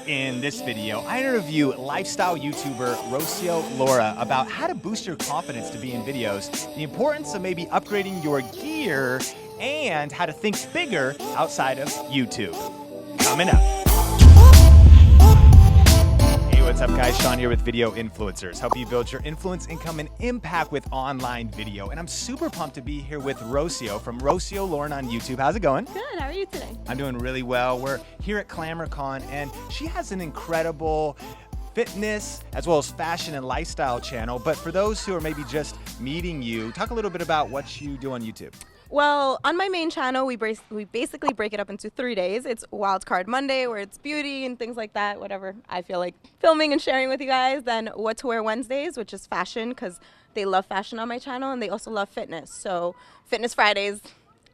In this video, I interview lifestyle YouTuber Rocio Laura about how to boost your confidence to be in videos, the importance of maybe upgrading your gear, and how to think bigger outside of YouTube. Coming up. Hey, what's up guys? Sean here with Video Influencers. Help you build your influence, income, and impact with online video. And I'm super pumped to be here with Rocio from Rocio Laura on YouTube. How's it going? Good, how are you today? I'm doing really well. We're here at ClamorCon, and she has an incredible fitness as well as fashion and lifestyle channel. But for those who are maybe just meeting you, talk a little bit about what you do on YouTube. Well, on my main channel, we basically break it up into 3 days. It's Wildcard Monday, where it's beauty and things like that, whatever I feel like filming and sharing with you guys. Then What to Wear Wednesdays, which is fashion, because they love fashion on my channel, and they also love fitness. So Fitness Fridays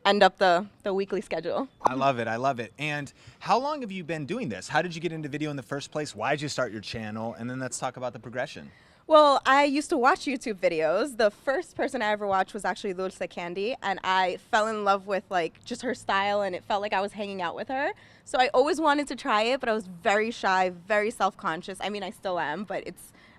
end up the weekly schedule. I love it. I love it. And how long have you been doing this? How did you get into video in the first place? Why did you start your channel? And then let's talk about the progression. Well, I used to watch YouTube videos. The first person I ever watched was actually Dulce Candy, and I fell in love with like just her style, and it felt like I was hanging out with her. So I always wanted to try it, but I was very shy, very self-conscious. I mean, I still am, but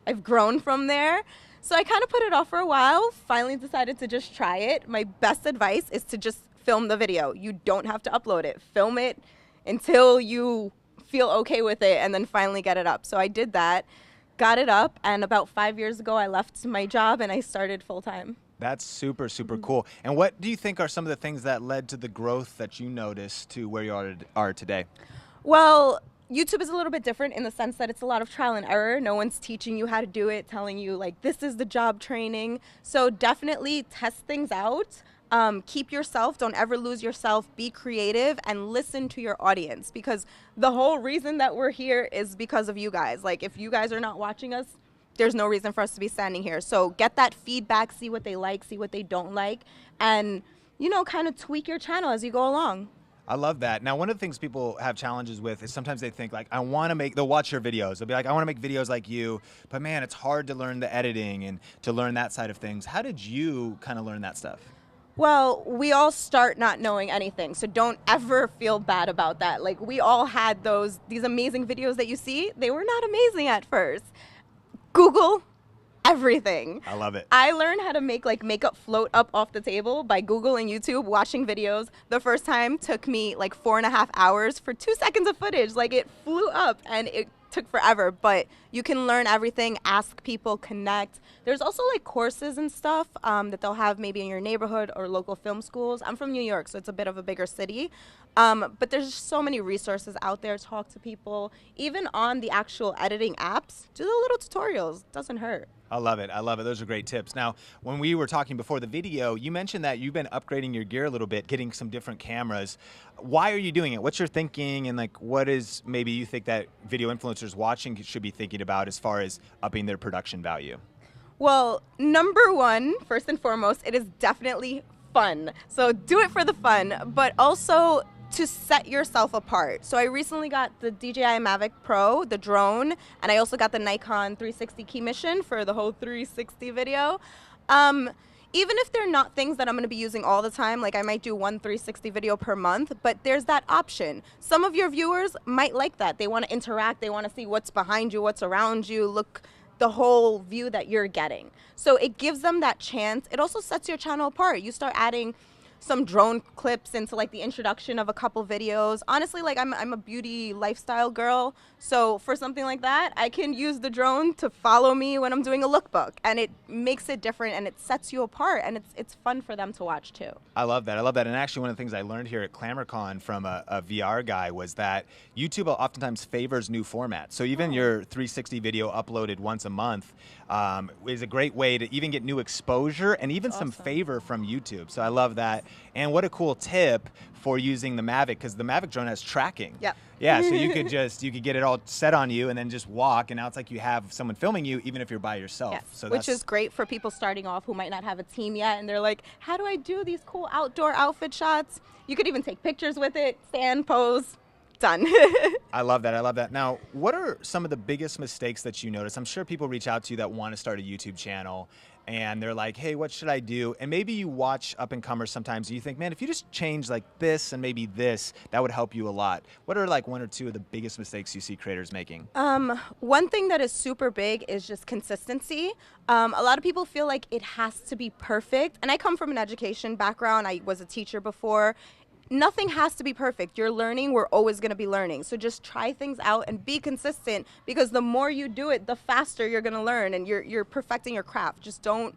I've grown from there. So I kind of put it off for a while, finally decided to just try it. My best advice is to just film the video. You don't have to upload it. Film it until you feel okay with it, and then finally get it up. So I did that. Got it up, and about 5 years ago I left my job and I started full-time. That's super, super cool. And what do you think are some of the things that led to the growth that you noticed to where you are today? Well, YouTube is a little bit different in the sense that it's a lot of trial and error. No one's teaching you how to do it, telling you like this is the job training. So definitely test things out. Keep yourself, don't ever lose yourself, be creative, and listen to your audience, because the whole reason that we're here is because of you guys. Like, if you guys are not watching us, there's no reason for us to be standing here. So get that feedback, see what they like, see what they don't like, and, you know, kind of tweak your channel as you go along. I love that. Now, one of the things people have challenges with is sometimes they think like, they'll watch your videos. They'll be like, I want to make videos like you, but man, it's hard to learn the editing and to learn that side of things. How did you kind of learn that stuff? Well, we all start not knowing anything, so don't ever feel bad about that. Like, we all had these amazing videos that you see. They were not amazing at first. Google everything. I love it. I learned how to make like makeup float up off the table by Google and YouTube, watching videos. The first time took me like 4.5 hours for 2 seconds of footage. Like, it flew up and it took forever, but you can learn everything, ask people, connect. There's also like courses and stuff that they'll have maybe in your neighborhood or local film schools. I'm from New York, so it's a bit of a bigger city. But there's just so many resources out there. Talk to people. Even on the actual editing apps, do the little tutorials. Doesn't hurt. I love it. I love it. Those are great tips. Now, when we were talking before the video, you mentioned that you've been upgrading your gear a little bit, getting some different cameras. Why are you doing it? What's your thinking? And like, what is maybe you think that video influencers watching should be thinking about as far as upping their production value? Well, number one, first and foremost, it is definitely fun. So do it for the fun, but also to set yourself apart. So I recently got the DJI Mavic Pro, the drone, and I also got the Nikon 360 key mission for the whole 360 video. Even if they're not things that I'm going to be using all the time, like I might do one 360 video per month, but there's that option. Some of your viewers might like that. They want to interact. They want to see what's behind you, what's around you, look the whole view that you're getting. So it gives them that chance. It also sets your channel apart. You start adding some drone clips into like the introduction of a couple videos. Honestly, like I'm a beauty lifestyle girl, so for something like that, I can use the drone to follow me when I'm doing a lookbook, and it makes it different and it sets you apart, and it's fun for them to watch too. I love that. I love that. And actually, one of the things I learned here at ClamorCon from a VR guy was that YouTube oftentimes favors new formats. So even your 360 video uploaded once a month is a great way to even get new exposure and even some favor from YouTube. So I love that. And what a cool tip for using the Mavic, because the Mavic drone has tracking. Yep. Yeah, so you could get it all set on you and then just walk, and now it's like you have someone filming you even if you're by yourself. Yes. So which is great for people starting off who might not have a team yet, and they're like, how do I do these cool outdoor outfit shots? You could even take pictures with it, stand, pose. done. I love that. I love that. Now, what are some of the biggest mistakes that you notice? I'm sure people reach out to you that want to start a YouTube channel and they're like, hey, what should I do? And maybe you watch up and comers sometimes and you think, man, if you just change like this and maybe this, that would help you a lot. What are like one or two of the biggest mistakes you see creators making? One thing that is super big is just consistency. A lot of people feel like it has to be perfect. And I come from an education background. I was a teacher before. Nothing has to be perfect. You're learning. We're always going to be learning. So just try things out and be consistent, because the more you do it, the faster you're going to learn and you're perfecting your craft. Just don't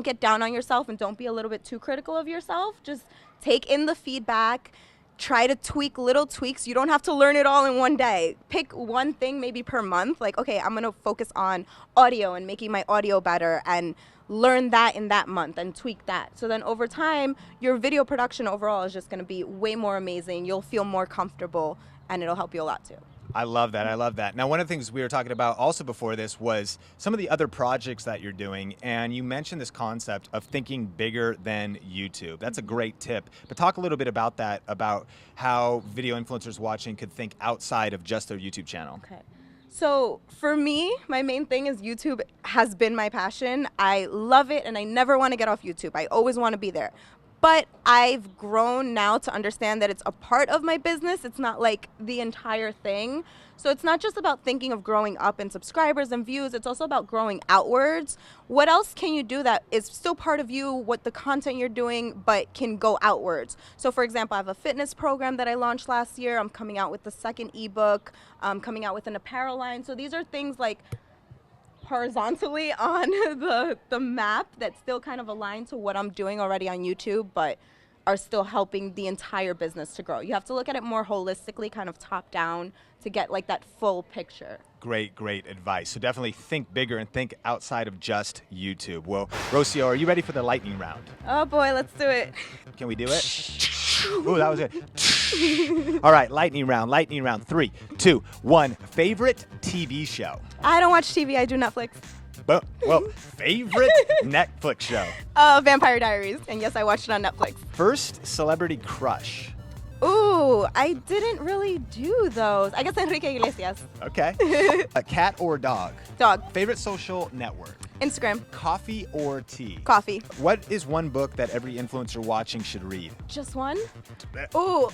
get down on yourself and don't be a little bit too critical of yourself. Just take in the feedback. Try to tweak little tweaks. You don't have to learn it all in one day. Pick one thing maybe per month. Like, okay, I'm going to focus on audio and making my audio better and learn that in that month and tweak that. So then over time, your video production overall is just going to be way more amazing. You'll feel more comfortable and it'll help you a lot too. I love that. I love that. Now, one of the things we were talking about also before this was some of the other projects that you're doing, and you mentioned this concept of thinking bigger than YouTube. That's a great tip. But talk a little bit about that, about how video influencers watching could think outside of just their YouTube channel. Okay. So for me, my main thing is YouTube has been my passion. I love it and I never want to get off YouTube. I always want to be there. But I've grown now to understand that it's a part of my business. It's not like the entire thing. So it's not just about thinking of growing up in subscribers and views. It's also about growing outwards. What else can you do that is still part of you, what the content you're doing, but can go outwards? So for example, I have a fitness program that I launched last year. I'm coming out with the second ebook. I'm coming out with an apparel line. So these are things like horizontally on the map that still kind of align to what I'm doing already on YouTube, but are still helping the entire business to grow. You have to look at it more holistically, kind of top down, to get like that full picture. Great, great advice. So definitely think bigger and think outside of just YouTube. Well, Rocio, are you ready for the lightning round? Oh boy, let's do it. Can we do it? Ooh, that was it. All right, lightning round, lightning round. 3, 2, 1. Favorite TV show? I don't watch TV, I do Netflix. Well, favorite Netflix show? Vampire Diaries, and yes, I watched it on Netflix. First celebrity crush? Ooh, I didn't really do those. I guess Enrique Iglesias. Okay. A cat or dog? Dog. Favorite social network? Instagram. Coffee or tea? Coffee. What is one book that every influencer watching should read? Just one? Ooh,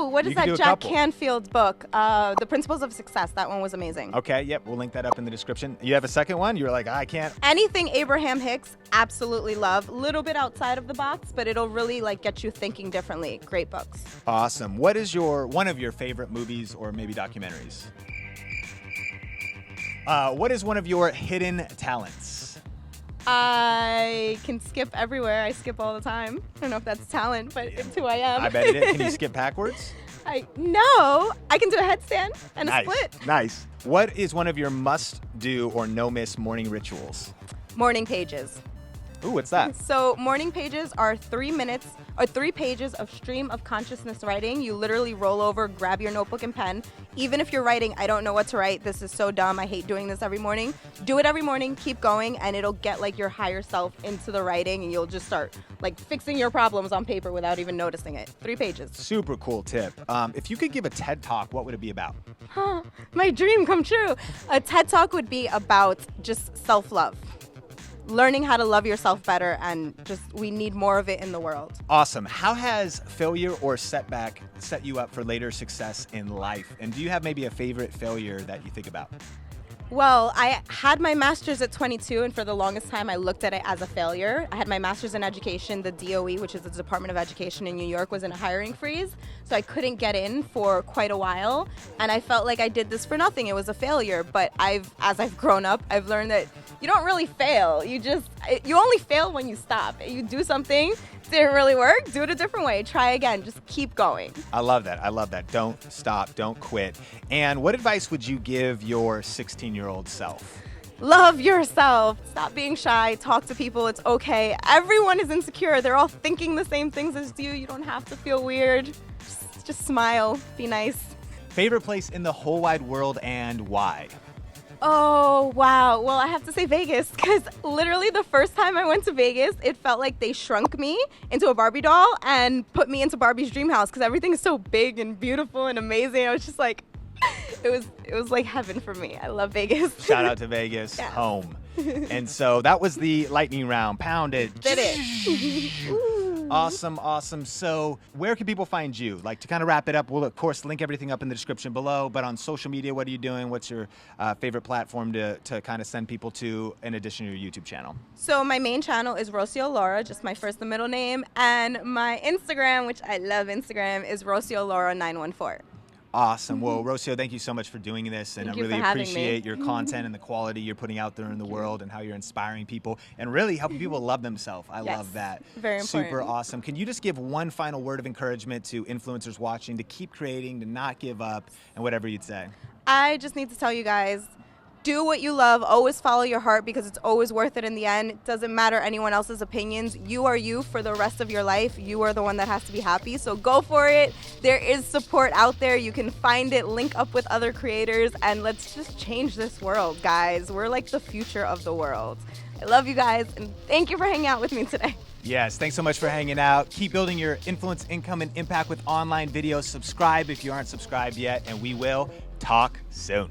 what is You can do that a Jack couple. Canfield book? The Principles of Success. That one was amazing. Okay, yep, we'll link that up in the description. You have a second one? You were like, I can't. Anything Abraham Hicks, absolutely love. Little bit outside of the box, but it'll really like get you thinking differently. Great books. Awesome. What is one of your favorite movies or maybe documentaries? What is one of your hidden talents? I can skip everywhere. I skip all the time. I don't know if that's talent, but it's who I am. I bet it is. Can you skip backwards? No, I can do a headstand and a Nice. split. Nice. What is one of your must-do or no-miss morning rituals? Morning pages. Ooh, what's that? So morning pages are 3 minutes or 3 pages of stream of consciousness writing. You literally roll over, grab your notebook and pen. Even if you're writing, I don't know what to write, this is so dumb, I hate doing this every morning. Do it every morning, keep going, and it'll get like your higher self into the writing, and you'll just start like fixing your problems on paper without even noticing it. 3 pages. Super cool tip. If you could give a TED Talk, what would it be about? My dream come true. A TED Talk would be about just self-love. Learning how to love yourself better, and just we need more of it in the world. Awesome. How has failure or setback set you up for later success in life? And do you have maybe a favorite failure that you think about? Well, I had my master's at 22, and for the longest time, I looked at it as a failure. I had my master's in education. The DOE, which is the Department of Education in New York, was in a hiring freeze, so I couldn't get in for quite a while, and I felt like I did this for nothing. It was a failure, but as I've grown up, I've learned that you don't really fail. You only fail when you stop. You do something, didn't really work, do it a different way. Try again. Just keep going. I love that. I love that. Don't stop. Don't quit. And what advice would you give your 16-year-old self? Love yourself. Stop being shy. Talk to people. It's okay. Everyone is insecure. They're all thinking the same things as you. You don't have to feel weird. Just smile. Be nice. Favorite place in the whole wide world and why? Oh, wow. Well, I have to say Vegas, because literally the first time I went to Vegas, it felt like they shrunk me into a Barbie doll and put me into Barbie's dream house, because everything is so big and beautiful and amazing. I was just like, it was like heaven for me. I love Vegas. Shout out to Vegas, Yeah. home. And so that was the lightning round. Pound it. Did it. Awesome, awesome. So where can people find you? Like, to kind of wrap it up, we'll of course link everything up in the description below, but on social media, what are you doing? What's your favorite platform to kind of send people to in addition to your YouTube channel? So my main channel is Rocio Laura, just my first and middle name, and my Instagram, which I love Instagram, is Rocio Laura 914. Awesome. Well, Rocio, thank you so much for doing this, and Thank I you really for having me. appreciate your content and the quality you're putting out there in the world and how you're inspiring people and really helping people love themselves. I Yes, love that. very Super important. awesome. Can you just give one final word of encouragement to influencers watching to keep creating, to not give up, and whatever you'd say? I just need to tell you guys, do what you love. Always follow your heart, because it's always worth it in the end. It doesn't matter anyone else's opinions. You are you for the rest of your life. You are the one that has to be happy. So go for it. There is support out there. You can find it, link up with other creators, and let's just change this world, guys. We're like the future of the world. I love you guys, and thank you for hanging out with me today. Yes, thanks so much for hanging out. Keep building your influence, income, and impact with online videos. Subscribe if you aren't subscribed yet, and we will talk soon.